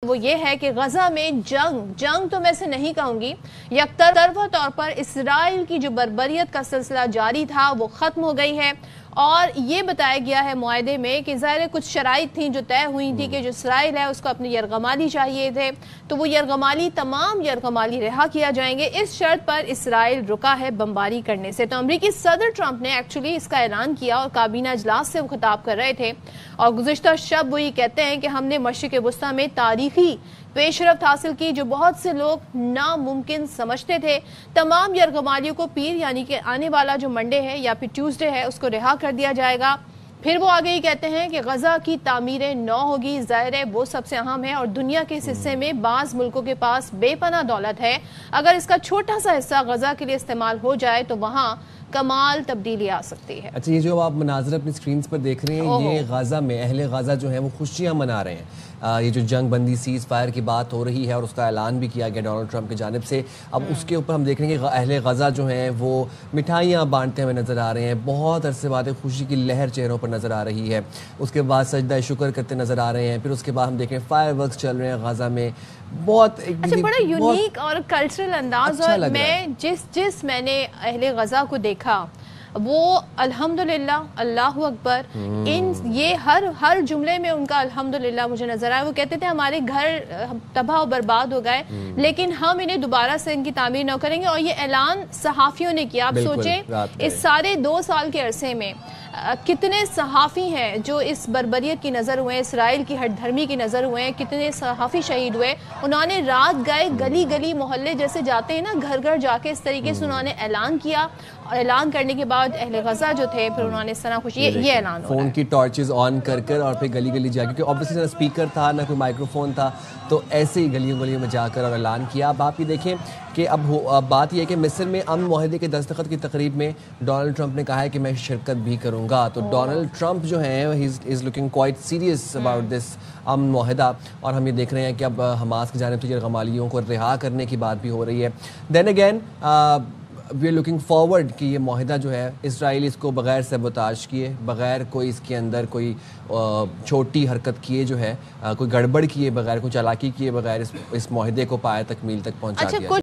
وہ یہ ہے کہ غزہ میں جنگ تو میں سے نہیں کہوں گی، یکطرفہ طور پر اسرائیل کی جو بربریت کا سلسلہ جاری تھا وہ ختم ہو گئی ہے، اور یہ بتایا گیا ہے معاہدے میں کہ ظاہر کچھ شرائط تھیں جو طے ہوئی تھی کہ جو اسرائیل ہے اس کو اپنی یرغمالی چاہیے تھے، تو وہ تمام یرغمالی رہا کیا جائیں گے، اس شرط پر اسرائیل رکا ہے بمباری کرنے سے۔ تو امریکی صدر ٹرمپ نے ایکچولی اس کا اعلان کیا اور کابینہ اجلاس سے وہ خطاب کر رہے تھے، اور گزشتہ شب وہ یہ کہتے ہیں کہ ہم نے مشرق وسطیٰ میں تاریخی پیش رفت حاصل کی جو بہت سے لوگ ناممکن سمجھتے تھے۔ تمام یرغمالیوں کو پیر یعنی کہ آنے والا جو منڈے ہے یا پھر ٹیوزڈے ہے اس کو رہا کر دیا جائے گا۔ پھر وہ آگے یہ کہتے ہیں کہ غزہ کی تعمیر نو ہوگی، ظاہر ہے وہ سب سے اہم ہے، اور دنیا کے اس حصے میں بعض ملکوں کے پاس بے پناہ دولت ہے، اگر اس کا چھوٹا سا حصہ غزہ کے لیے استعمال ہو جائے تو وہاں کمال تبدیلی آ سکتی ہے۔ اچھا، یہ جو آپ مناظر اپنی سکرینز پر دیکھ رہے ہیں، یہ غزہ میں اہل غزہ جو ہیں وہ خوشیاں منا رہے ہیں۔ یہ جو جنگ بندی سیز فائر کی بات ہو رہی ہے اور اس کا اعلان بھی کیا گیا ڈونلڈ ٹرمپ کی جانب سے، اب اس کے اوپر ہم دیکھ رہے ہیں کہ اہل غزہ جو ہیں وہ مٹھائیاں بانٹتے ہوئے نظر آ رہے ہیں، بہت عرصے بعد خوشی کی لہر چہروں پر نظر آ رہی ہے، اس کے بعد سجدہ شکر کرتے نظر آ رہے ہیں، پھر اس کے بعد ہم دیکھ رہے ہیں فائر ورکس چل رہے ہیں غزہ میں، بہت بڑا یونیک اور کلچرل انداز، اور میں جس میں نے اہل غزہ کو دیکھا وہ الحمدللہ، اللہ اکبر، یہ ہر جملے میں ان کا الحمدللہ مجھے نظر آیا۔ وہ کہتے تھے ہمارے گھر تباہ و برباد ہو گئے لیکن ہم انہیں دوبارہ سے ان کی تعمیر نہ کریں گے، اور یہ اعلان صحافیوں نے کیا۔ آپ سوچیں اس سارے 2 سال کے عرصے میں کتنے صحافی ہیں جو اس بربریت کی نظر ہوئے، اسرائیل کی ہٹ دھرمی کی نظر ہوئے، کتنے صحافی شہید ہوئے، انہوں نے رات گئے گلی گلی محلے جیسے جاتے ہیں نا، گھر گھر جا کے اس طریقے سے انہوں نے اعلان کیا، اور اعلان کرنے کے بعد اہل غزہ جو تھے پھر انہوں نے اس طرح خوشی یہ اعلان ہو رہا ہے، فون کی ٹارچز آن کر اور پھر گلی گلی جا کے، کیونکہ obviously نہ اسپیکر تھا نہ کوئی مائکرو فون تھا، تو ایسے ہی گلیوں گلیوں میں جا کر اور اعلان کیا۔ اب آپ یہ دیکھیں کہ اب بات یہ ہے کہ مصر میں امن معاہدے کے دستخط کی تقریب میں ڈونلڈ ٹرمپ نے کہا ہے کہ میں شرکت بھی کروں گا، تو ڈونلڈ ٹرمپ جو ہیں is looking quite serious about this امن معاہدہ، اور ہم یہ دیکھ رہے ہیں کہ اب حماس کی جانب سے یرغمالیوں کو رہا کرنے کی بات بھی ہو رہی ہے۔ Then again we are looking forward کہ یہ معاہدہ جو ہے اسرائیل اس کو بغیر سیبوتاژ کیے، بغیر کوئی اس کے اندر کوئی چھوٹی حرکت کیے جو ہے، کوئی گڑبڑ کیے بغیر، کوئی چالاکی کیے بغیر اس معاہدے کو پایہ تکمیل تک پہنچا دیا۔